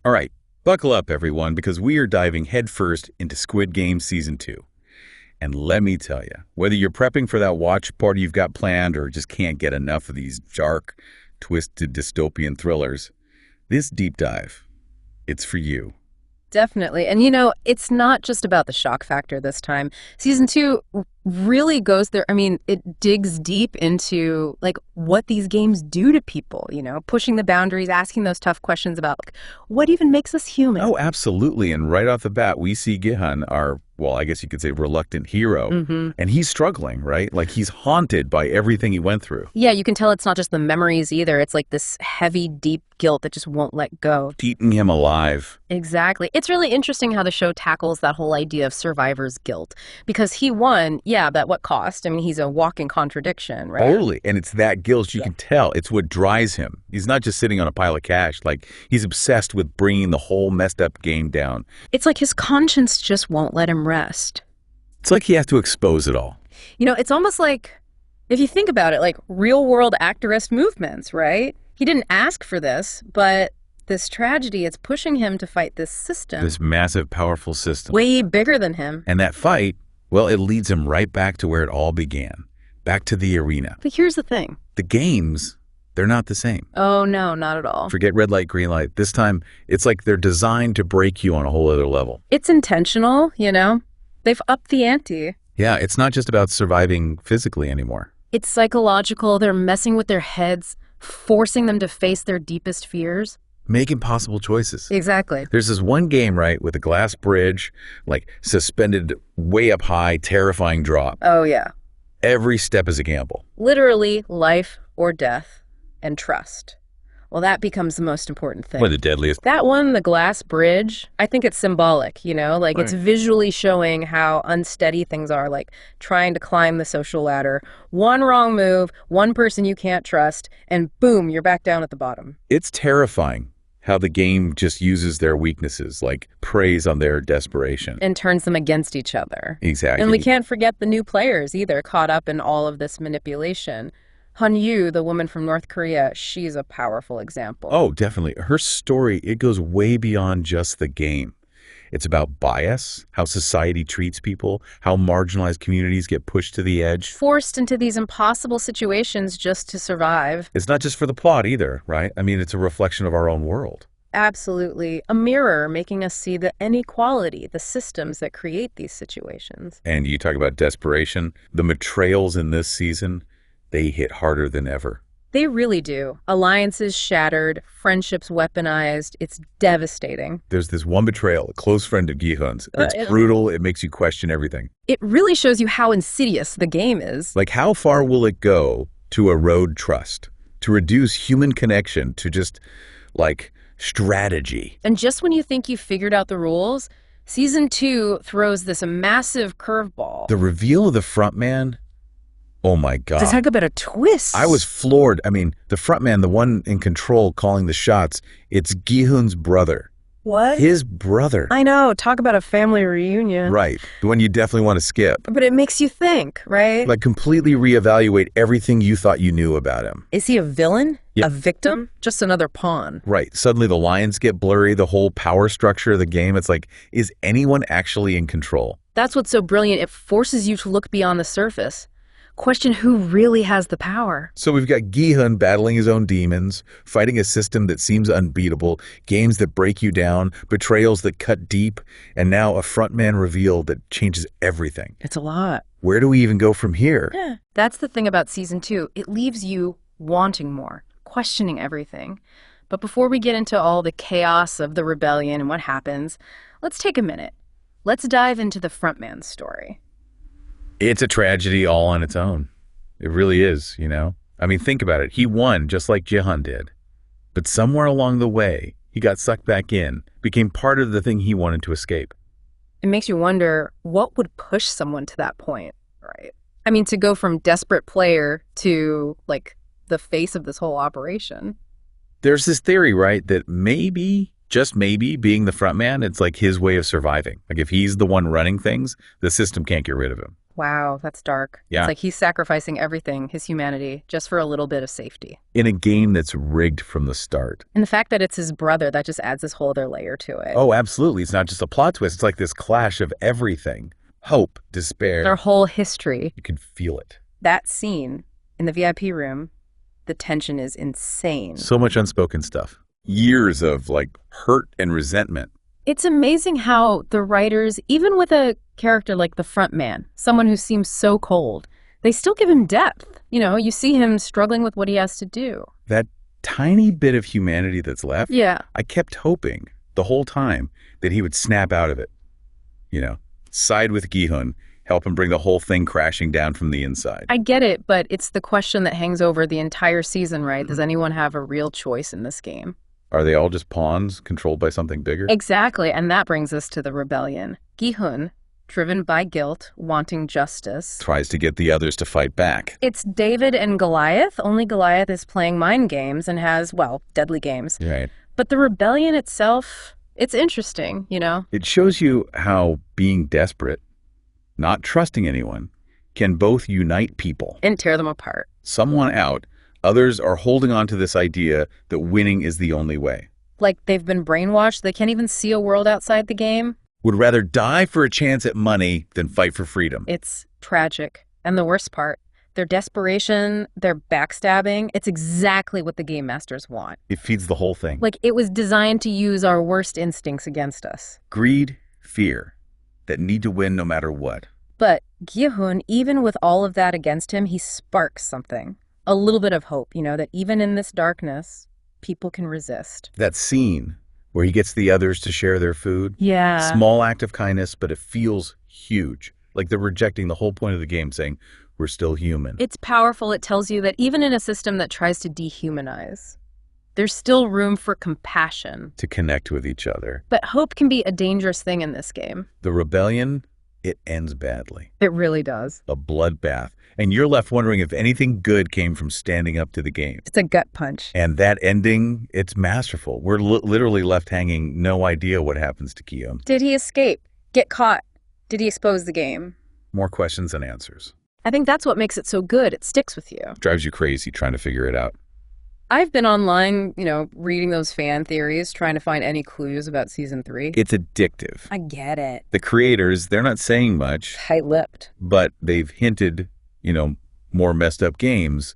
All right, buckle up, everyone, because we are diving headfirst into Squid Game Season 2. And let me tell you, whether you're prepping for that watch party you've got planned or just can't get enough of these dark, twisted dystopian thrillers, this deep dive, it's for you. Definitely. And it's not just about the shock factor this time. Season 2 really goes there. I mean, it digs deep into like what these games do to people, pushing the boundaries, asking those tough questions about like, what even makes us human. Oh, absolutely. And right off the bat, we see Gi-hun, I guess you could say reluctant hero. And he's struggling, right? Like he's haunted by everything he went through. Yeah, you can tell it's not just the memories either. It's like this heavy, deep guilt that just won't let go. Eating him alive. Exactly. It's really interesting how the show tackles that whole idea of survivor's guilt. Because he won, yeah, but at what cost? I mean, he's a walking contradiction, right? Totally. And it's that guilt, you can tell. It's what drives him. He's not just sitting on a pile of cash. Like, he's obsessed with bringing the whole messed up game down. It's like his conscience just won't let him rest. It's like he has to expose it all. It's almost like, if you think about it, like real-world activist movements, right? He didn't ask for this, but this tragedy, it's pushing him to fight this system. This massive, powerful system. Way bigger than him. And that fight, well, it leads him right back to where it all began. Back to the arena. But here's the thing. The games, they're not the same. Oh, no, not at all. Forget red light, green light. This time, it's like they're designed to break you on a whole other level. It's intentional, They've upped the ante. Yeah, it's not just about surviving physically anymore. It's psychological. They're messing with their heads, forcing them to face their deepest fears. Make impossible choices. Exactly. There's this one game, right, with a glass bridge, like suspended way up high, terrifying drop. Oh, yeah. Every step is a gamble. Literally life or death and trust. Well, that becomes the most important thing. Or the deadliest. That one, the glass bridge, I think it's symbolic, like It's visually showing how unsteady things are, like trying to climb the social ladder. One wrong move, one person you can't trust, and boom, you're back down at the bottom. It's terrifying how the game just uses their weaknesses, like preys on their desperation. And turns them against each other. Exactly. And we can't forget the new players either, caught up in all of this manipulation. Hyung-ju, the woman from North Korea, she's a powerful example. Oh, definitely. Her story, it goes way beyond just the game. It's about bias, how society treats people, how marginalized communities get pushed to the edge. Forced into these impossible situations just to survive. It's not just for the plot either, right? I mean, it's a reflection of our own world. Absolutely. A mirror making us see the inequality, the systems that create these situations. And you talk about desperation. The betrayals in this season, they hit harder than ever. They really do. Alliances shattered, friendships weaponized. It's devastating. There's this one betrayal, a close friend of Gi-hun's. It's brutal. It makes you question everything. It really shows you how insidious the game is. Like, how far will it go to erode trust, to reduce human connection to just, like, strategy? And just when you think you've figured out the rules, Season 2 throws this massive curveball. The reveal of the frontman. Oh my God. To talk about a twist. I was floored. I mean, the frontman, the one in control calling the shots, it's Gi-hun's brother. What? His brother. I know. Talk about a family reunion. Right. The one you definitely want to skip. But it makes you think, right? Like, completely reevaluate everything you thought you knew about him. Is he a villain? Yeah. A victim? Just another pawn? Right. Suddenly the lines get blurry, the whole power structure of the game. It's like, is anyone actually in control? That's what's so brilliant. It forces you to look beyond the surface. Question who really has the power. So we've got Gi-hun battling his own demons, fighting a system that seems unbeatable, games that break you down, betrayals that cut deep, and now a frontman reveal that changes everything. It's a lot. Where do we even go from here? Yeah. That's the thing about Season 2. It leaves you wanting more, questioning everything. But before we get into all the chaos of the rebellion and what happens, let's take a minute. Let's dive into the frontman's story. It's a tragedy all on its own. It really is, I mean, think about it. He won just like Gi-hun did. But somewhere along the way, he got sucked back in, became part of the thing he wanted to escape. It makes you wonder, what would push someone to that point, right? I mean, to go from desperate player to, like, the face of this whole operation. There's this theory, right, that maybe, just maybe, being the front man, it's like his way of surviving. Like, if he's the one running things, the system can't get rid of him. Wow, that's dark. Yeah. It's like he's sacrificing everything, his humanity, just for a little bit of safety. In a game that's rigged from the start. And the fact that it's his brother, that just adds this whole other layer to it. Oh, absolutely. It's not just a plot twist. It's like this clash of everything. Hope, despair. Their whole history. You can feel it. That scene in the VIP room, the tension is insane. So much unspoken stuff. Years of hurt and resentment. It's amazing how the writers, even with a character like the front man, someone who seems so cold, they still give him depth. You see him struggling with what he has to do. That tiny bit of humanity that's left, Yeah. I kept hoping the whole time that he would snap out of it. Side with Gi-hun, help him bring the whole thing crashing down from the inside. I get it, but it's the question that hangs over the entire season, right? Does anyone have a real choice in this game? Are they all just pawns controlled by something bigger? Exactly, and that brings us to the rebellion. Gi-hun, driven by guilt, wanting justice, Tries to get the others to fight back. It's David and Goliath, only Goliath is playing mind games and has, deadly games. Right. But the rebellion itself, it's interesting, It shows you how being desperate, not trusting anyone, can both unite people. And tear them apart. Some want out. Others are holding on to this idea that winning is the only way. Like they've been brainwashed, they can't even see a world outside the game. Would rather die for a chance at money than fight for freedom. It's tragic. And the worst part, their desperation, their backstabbing, it's exactly what the game masters want. It feeds the whole thing. Like it was designed to use our worst instincts against us. Greed, fear, that need to win no matter what. But Gi-hun, even with all of that against him, he sparks something. A little bit of hope, that even in this darkness, people can resist. That scene where he gets the others to share their food. Yeah. Small act of kindness, but it feels huge. Like they're rejecting the whole point of the game, saying, we're still human. It's powerful. It tells you that even in a system that tries to dehumanize, there's still room for compassion. To connect with each other. But hope can be a dangerous thing in this game. The rebellion, it ends badly. It really does. A bloodbath. And you're left wondering if anything good came from standing up to the game. It's a gut punch. And that ending, it's masterful. We're literally left hanging no idea what happens to Gi-hun. Did he escape? Get caught? Did he expose the game? More questions than answers. I think that's what makes it so good. It sticks with you. Drives you crazy trying to figure it out. I've been online, reading those fan theories, trying to find any clues about season 3. It's addictive. I get it. The creators, they're not saying much, Tight-lipped. but they've hinted, more messed up games,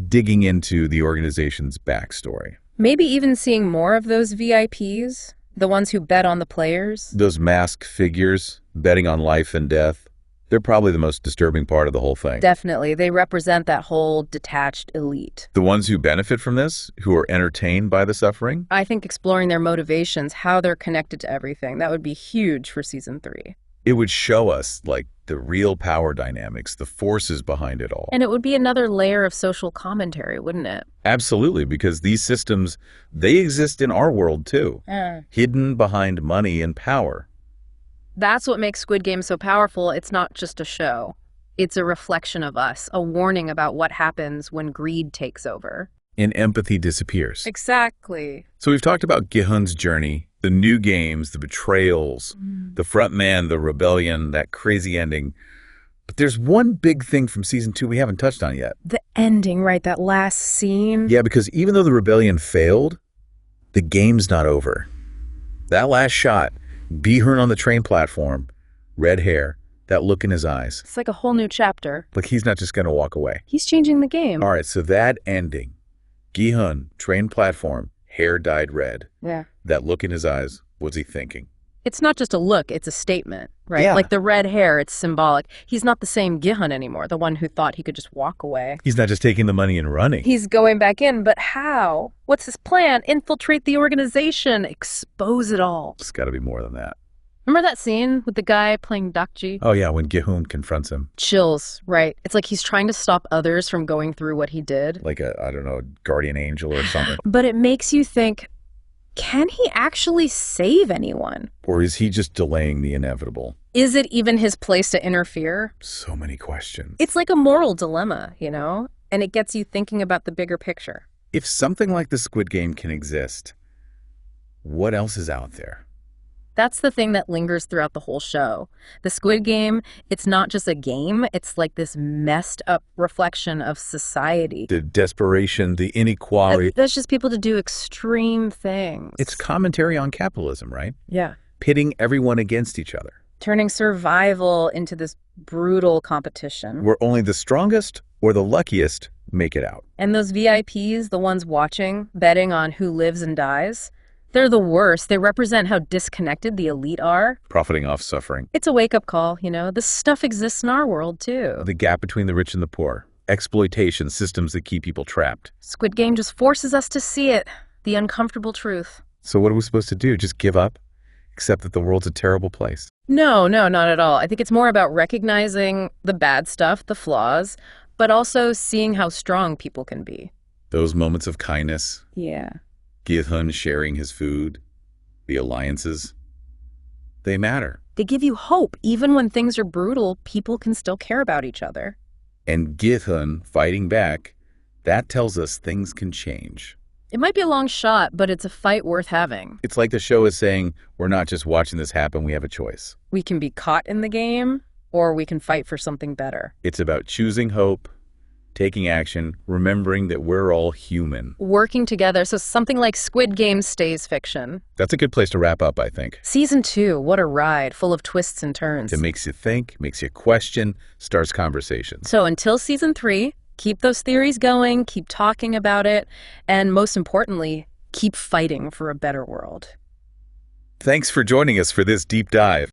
digging into the organization's backstory. Maybe even seeing more of those VIPs, the ones who bet on the players. Those masked figures betting on life and death, they're probably the most disturbing part of the whole thing. Definitely. They represent that whole detached elite. The ones who benefit from this, who are entertained by the suffering? I think exploring their motivations, how they're connected to everything, that would be huge for season 3. It would show us, the real power dynamics, the forces behind it all. And it would be another layer of social commentary, wouldn't it? Absolutely, because these systems, they exist in our world too, hidden behind money and power. That's what makes Squid Game so powerful. It's not just a show. It's a reflection of us, a warning about what happens when greed takes over. And empathy disappears. Exactly. So we've talked about Gi-hun's journey, the new games, the betrayals, the front man, the rebellion, that crazy ending. But there's one big thing from season 2 we haven't touched on yet. The ending, right? That last scene. Yeah, because even though the rebellion failed, the game's not over. That last shot, Gi-hun on the train platform, red hair, that look in his eyes. It's like a whole new chapter. Like he's not just going to walk away. He's changing the game. All right, so that ending, Gi-hun, train platform, hair dyed red. Yeah. That look in his eyes, what's he thinking? It's not just a look, it's a statement, right? Yeah. Like the red hair, it's symbolic. He's not the same Gi-hun anymore, the one who thought he could just walk away. He's not just taking the money and running. He's going back in, but how? What's his plan? Infiltrate the organization, expose it all. It's got to be more than that. Remember that scene with the guy playing Dakji? Oh, yeah, when Gi-hun confronts him. Chills, right? It's like he's trying to stop others from going through what he did. Like a, guardian angel or something. But it makes you think, can he actually save anyone? Or is he just delaying the inevitable? Is it even his place to interfere? So many questions. It's like a moral dilemma, And it gets you thinking about the bigger picture. If something like the Squid Game can exist, what else is out there? That's the thing that lingers throughout the whole show. The Squid Game, it's not just a game, it's like this messed up reflection of society. The desperation, the inequality. That's just people to do extreme things. It's commentary on capitalism, right? Yeah. Pitting everyone against each other. Turning survival into this brutal competition. Where only the strongest or the luckiest make it out. And those VIPs, the ones watching, betting on who lives and dies, they're the worst. They represent how disconnected the elite are. Profiting off suffering. It's a wake-up call, you know? This stuff exists in our world, too. The gap between the rich and the poor. Exploitation, systems that keep people trapped. Squid Game just forces us to see it. The uncomfortable truth. So what are we supposed to do? Just give up? Accept that the world's a terrible place? No, not at all. I think it's more about recognizing the bad stuff, the flaws, but also seeing how strong people can be. Those moments of kindness. Yeah. Gi-hun sharing his food, the alliances, they matter. They give you hope. Even when things are brutal, people can still care about each other. And Gi-hun fighting back, that tells us things can change. It might be a long shot, but it's a fight worth having. It's like the show is saying, we're not just watching this happen, we have a choice. We can be caught in the game, or we can fight for something better. It's about choosing hope, taking action, remembering that we're all human. Working together so something like Squid Game stays fiction. That's a good place to wrap up, I think. Season 2, what a ride, full of twists and turns. It makes you think, makes you question, starts conversations. So until Season 3, keep those theories going, keep talking about it, and most importantly, keep fighting for a better world. Thanks for joining us for this deep dive.